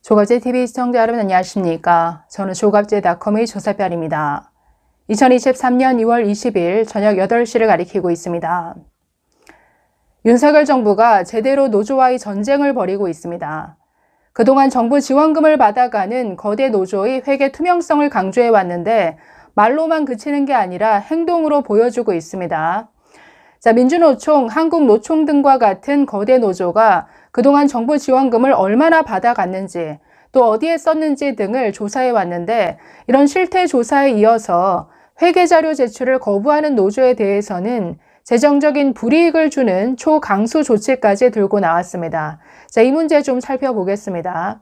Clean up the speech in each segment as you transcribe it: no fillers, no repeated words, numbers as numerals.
조갑제TV 시청자 여러분 안녕하십니까? 저는 조갑제닷컴의 조사별입니다. 2023년 2월 20일 저녁 8시를 가리키고 있습니다. 윤석열 정부가 제대로 노조와의 전쟁을 벌이고 있습니다. 그동안 정부 지원금을 받아가는 거대 노조의 회계 투명성을 강조해 왔는데 말로만 그치는 게 아니라 행동으로 보여주고 있습니다. 민주노총, 한국노총 등과 같은 거대 노조가 그동안 정부 지원금을 얼마나 받아갔는지 또 어디에 썼는지 등을 조사해 왔는데 이런 실태 조사에 이어서 회계자료 제출을 거부하는 노조에 대해서는 재정적인 불이익을 주는 초강수 조치까지 들고 나왔습니다. 이 문제 좀 살펴보겠습니다.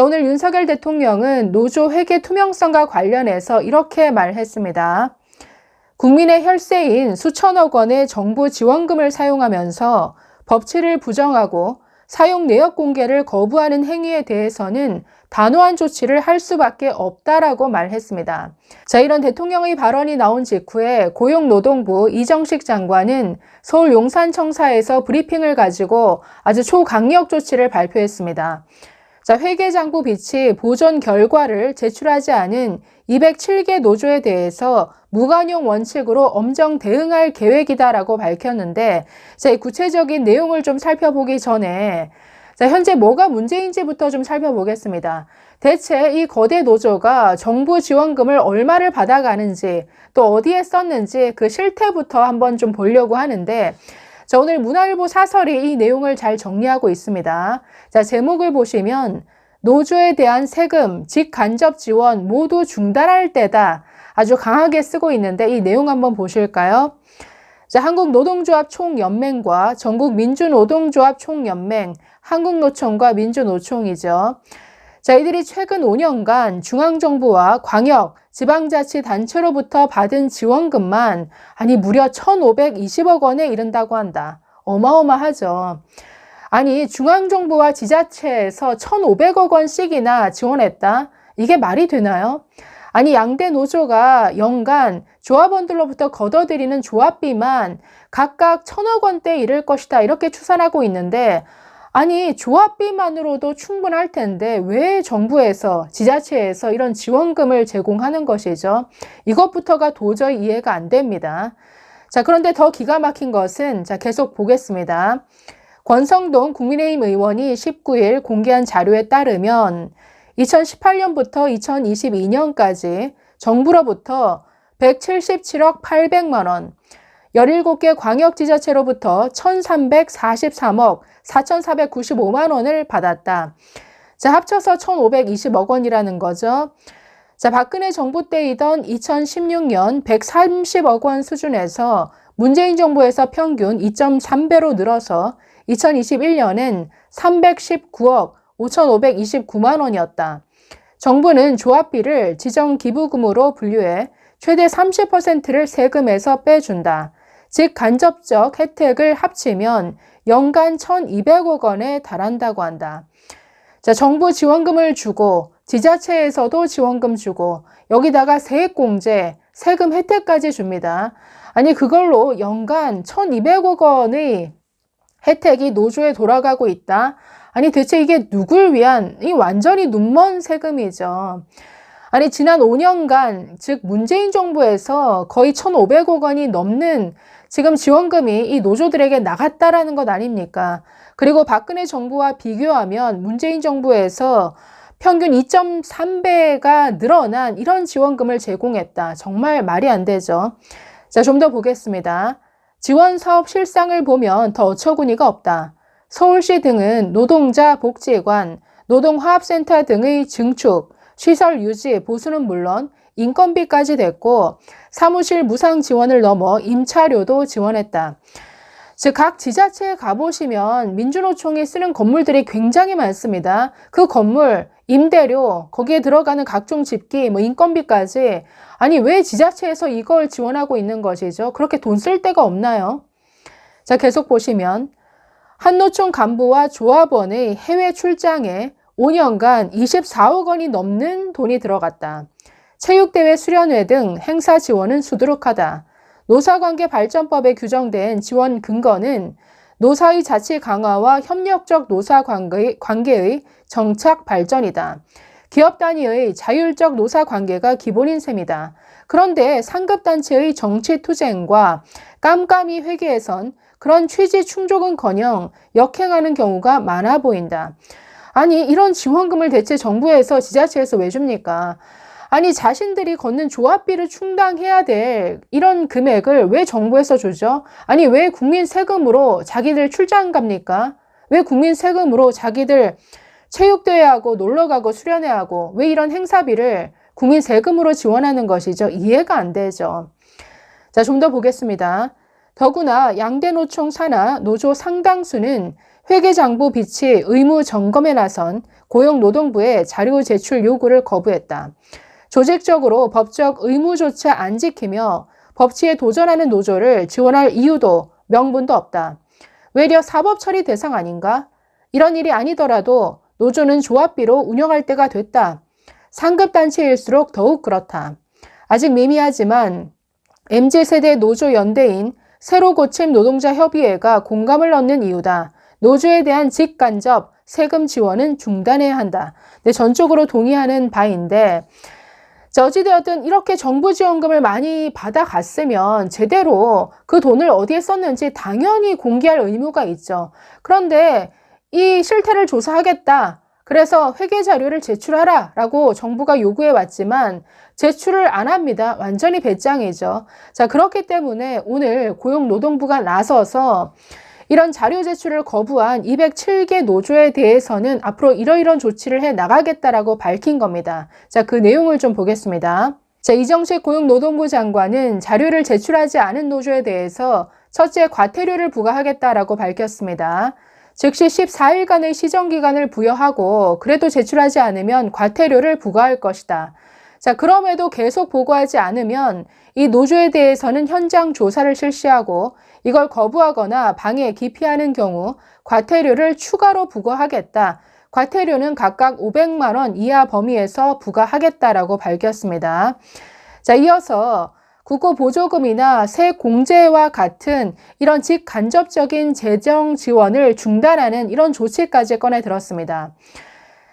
오늘 윤석열 대통령은 노조 회계 투명성과 관련해서 이렇게 말했습니다. 국민의 혈세인 수천억 원의 정부 지원금을 사용하면서 법치를 부정하고 사용 내역 공개를 거부하는 행위에 대해서는 단호한 조치를 할 수밖에 없다라고 말했습니다. 이런 대통령의 발언이 나온 직후에 고용노동부 이정식 장관은 서울 용산청사에서 브리핑을 가지고 아주 초강력 조치를 발표했습니다. 회계장부 비치 보존 결과를 제출하지 않은 207개 노조에 대해서 무관용 원칙으로 엄정 대응할 계획이다라고 밝혔는데 이 구체적인 내용을 좀 살펴보기 전에 현재 뭐가 문제인지부터 좀 살펴보겠습니다. 대체 이 거대 노조가 정부 지원금을 얼마를 받아가는지 또 어디에 썼는지 그 실태부터 한번 좀 보려고 하는데 오늘 문화일보 사설이 이 내용을 잘 정리하고 있습니다. 제목을 보시면 노조에 대한 세금, 직간접 지원 모두 중단할 때다. 아주 강하게 쓰고 있는데 이 내용 한번 보실까요? 한국노동조합 총연맹과 전국민주노동조합 총연맹, 한국노총과 민주노총이죠. 이들이 최근 5년간 중앙정부와 광역, 지방자치단체로부터 받은 지원금만 무려 1,520억 원에 이른다고 한다. 어마어마하죠. 중앙정부와 지자체에서 1,500억 원씩이나 지원했다? 이게 말이 되나요? 양대 노조가 연간 조합원들로부터 걷어들이는 조합비만 각각 1,000억 원대에 이를 것이다. 이렇게 추산하고 있는데 조합비만으로도 충분할 텐데 왜 정부에서, 지자체에서 이런 지원금을 제공하는 것이죠? 이것부터가 도저히 이해가 안 됩니다. 그런데 더 기가 막힌 것은 계속 보겠습니다. 권성동 국민의힘 의원이 19일 공개한 자료에 따르면 2018년부터 2022년까지 정부로부터 177억 800만 원, 17개 광역지자체로부터 1,343억 4,495만 원을 받았다. 합쳐서 1,520억 원이라는 거죠. 박근혜 정부 때이던 2016년 130억 원 수준에서 문재인 정부에서 평균 2.3배로 늘어서 2021년엔 319억 5,529만 원이었다. 정부는 조합비를 지정기부금으로 분류해 최대 30%를 세금에서 빼준다. 즉 간접적 혜택을 합치면 연간 1,200억 원에 달한다고 한다. 정부 지원금을 주고 지자체에서도 지원금 주고 여기다가 세액공제, 세금 혜택까지 줍니다. 그걸로 연간 1,200억 원의 혜택이 노조에 돌아가고 있다. 대체 이게 누굴 위한 완전히 눈먼 세금이죠. 지난 5년간 즉 문재인 정부에서 거의 1,500억 원이 넘는 지금 지원금이 이 노조들에게 나갔다라는 것 아닙니까? 그리고 박근혜 정부와 비교하면 문재인 정부에서 평균 2.3배가 늘어난 이런 지원금을 제공했다. 정말 말이 안 되죠. 좀 더 보겠습니다. 지원 사업 실상을 보면 더 어처구니가 없다. 서울시 등은 노동자 복지관, 노동화합센터 등의 증축, 시설 유지, 보수는 물론 인건비까지 됐고 사무실 무상 지원을 넘어 임차료도 지원했다. 즉 각 지자체에 가보시면 민주노총이 쓰는 건물들이 굉장히 많습니다. 그 건물, 임대료, 거기에 들어가는 각종 집기, 인건비까지 왜 지자체에서 이걸 지원하고 있는 것이죠? 그렇게 돈 쓸 데가 없나요? 계속 보시면 한노총 간부와 조합원의 해외 출장에 5년간 24억 원이 넘는 돈이 들어갔다. 체육대회 수련회 등 행사 지원은 수두룩하다. 노사관계 발전법에 규정된 지원 근거는 노사의 자치 강화와 협력적 노사 관계의 정착 발전이다. 기업 단위의 자율적 노사 관계가 기본인 셈이다. 그런데 상급단체의 정치 투쟁과 깜깜이 회계에선 그런 취지 충족은커녕 역행하는 경우가 많아 보인다. 아니, 이런 지원금을 대체 정부에서 지자체에서 왜 줍니까? 아니, 자신들이 걷는 조합비를 충당해야 될 이런 금액을 왜 정부에서 주죠? 아니, 왜 국민 세금으로 자기들 출장 갑니까? 왜 국민 세금으로 자기들 체육대회하고 놀러가고 수련회하고 왜 이런 행사비를 국민 세금으로 지원하는 것이죠? 이해가 안 되죠. 자, 좀 더 보겠습니다. 더구나 양대노총 산하 노조 상당수는 회계장부 비치 의무 점검에 나선 고용노동부의 자료 제출 요구를 거부했다. 조직적으로 법적 의무조차 안 지키며 법치에 도전하는 노조를 지원할 이유도 명분도 없다. 외려 사법 처리 대상 아닌가? 이런 일이 아니더라도 노조는 조합비로 운영할 때가 됐다. 상급단체일수록 더욱 그렇다. 아직 미미하지만 MZ세대 노조연대인 새로 고침 노동자 협의회가 공감을 얻는 이유다. 노조에 대한 직간접 세금 지원은 중단해야 한다. 네, 전적으로 동의하는 바인데, 자, 어찌되었든 이렇게 정부 지원금을 많이 받아갔으면 제대로 그 돈을 어디에 썼는지 당연히 공개할 의무가 있죠. 그런데 이 실태를 조사하겠다. 그래서 회계 자료를 제출하라 라고 정부가 요구해 왔지만 제출을 안 합니다. 완전히 배짱이죠. 자, 그렇기 때문에 오늘 고용노동부가 나서서 이런 자료 제출을 거부한 207개 노조에 대해서는 앞으로 이러이런 조치를 해 나가겠다라고 밝힌 겁니다. 자, 그 내용을 좀 보겠습니다. 자, 이정식 고용노동부 장관은 자료를 제출하지 않은 노조에 대해서 첫째 과태료를 부과하겠다라고 밝혔습니다. 즉시 14일간의 시정기간을 부여하고 그래도 제출하지 않으면 과태료를 부과할 것이다. 자, 그럼에도 계속 보고하지 않으면 이 노조에 대해서는 현장 조사를 실시하고 이걸 거부하거나 방해, 기피하는 경우 과태료를 추가로 부과하겠다. 과태료는 각각 500만 원 이하 범위에서 부과하겠다라고 밝혔습니다. 자, 이어서 국고보조금이나 세공제와 같은 이런 직간접적인 재정 지원을 중단하는 이런 조치까지 꺼내 들었습니다.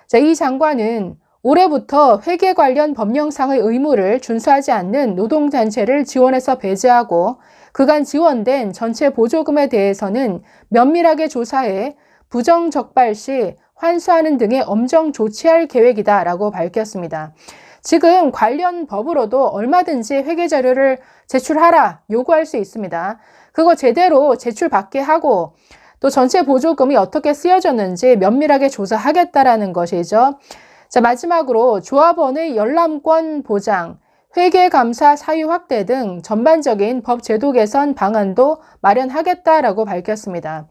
자, 이 장관은 올해부터 회계 관련 법령상의 의무를 준수하지 않는 노동단체를 지원해서 배제하고 그간 지원된 전체 보조금에 대해서는 면밀하게 조사해 부정적발 시 환수하는 등의 엄정 조치할 계획이다라고 밝혔습니다. 지금 관련 법으로도 얼마든지 회계 자료를 제출하라 요구할 수 있습니다. 그거 제대로 제출받게 하고 또 전체 보조금이 어떻게 쓰여졌는지 면밀하게 조사하겠다라는 것이죠. 자, 마지막으로 조합원의 열람권 보장, 회계감사 사유 확대 등 전반적인 법 제도 개선 방안도 마련하겠다라고 밝혔습니다.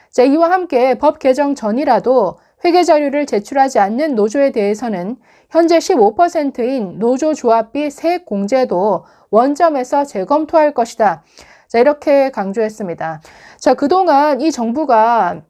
자, 이와 함께 법 개정 전이라도 회계 자료를 제출하지 않는 노조에 대해서는 현재 15%인 노조조합비 세액 공제도 원점에서 재검토할 것이다. 자, 이렇게 강조했습니다. 자, 그동안 이 정부가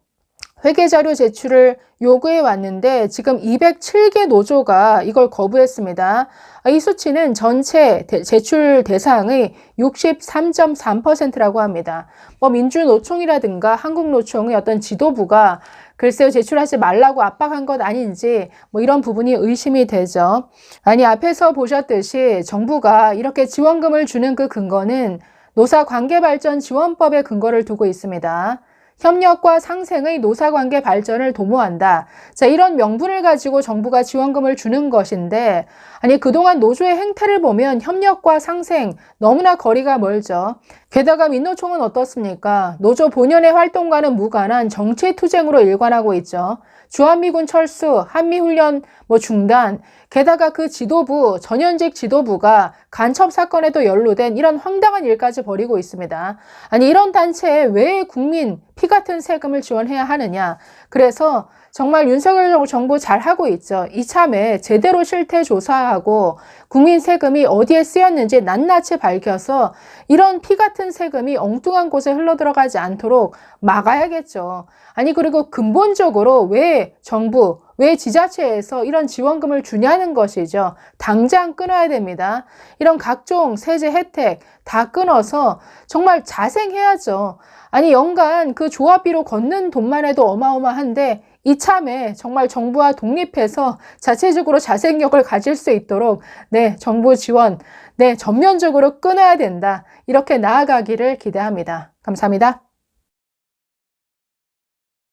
회계자료 제출을 요구해 왔는데 지금 207개 노조가 이걸 거부했습니다. 이 수치는 전체 제출 대상의 63.3%라고 합니다. 민주노총이라든가 한국노총의 어떤 지도부가 글쎄요, 제출하지 말라고 압박한 것 아닌지 이런 부분이 의심이 되죠. 아니, 앞에서 보셨듯이 정부가 이렇게 지원금을 주는 그 근거는 노사관계발전지원법에 근거를 두고 있습니다. 협력과 상생의 노사관계 발전을 도모한다. 자, 이런 명분을 가지고 정부가 지원금을 주는 것인데, 아니, 그동안 노조의 행태를 보면 협력과 상생 너무나 거리가 멀죠. 게다가 민노총은 어떻습니까? 노조 본연의 활동과는 무관한 정치투쟁으로 일관하고 있죠. 주한미군 철수, 한미훈련 중단, 게다가 그 지도부, 전현직 지도부가 간첩 사건에도 연루된 이런 황당한 일까지 벌이고 있습니다. 아니, 이런 단체에 왜 국민 피 같은 세금을 지원해야 하느냐. 그래서 정말 윤석열 정부 잘하고 있죠. 이참에 제대로 실태 조사하고 국민 세금이 어디에 쓰였는지 낱낱이 밝혀서 이런 피 같은 세금이 엉뚱한 곳에 흘러들어가지 않도록 막아야겠죠. 아니, 그리고 근본적으로 왜 정부, 왜 지자체에서 이런 지원금을 주냐는 것이죠. 당장 끊어야 됩니다. 이런 각종 세제 혜택 다 끊어서 정말 자생해야죠. 아니, 연간 그 조합비로 걷는 돈만 해도 어마어마한데 이참에 정말 정부와 독립해서 자체적으로 자생력을 가질 수 있도록 정부 지원 전면적으로 끊어야 된다. 이렇게 나아가기를 기대합니다. 감사합니다.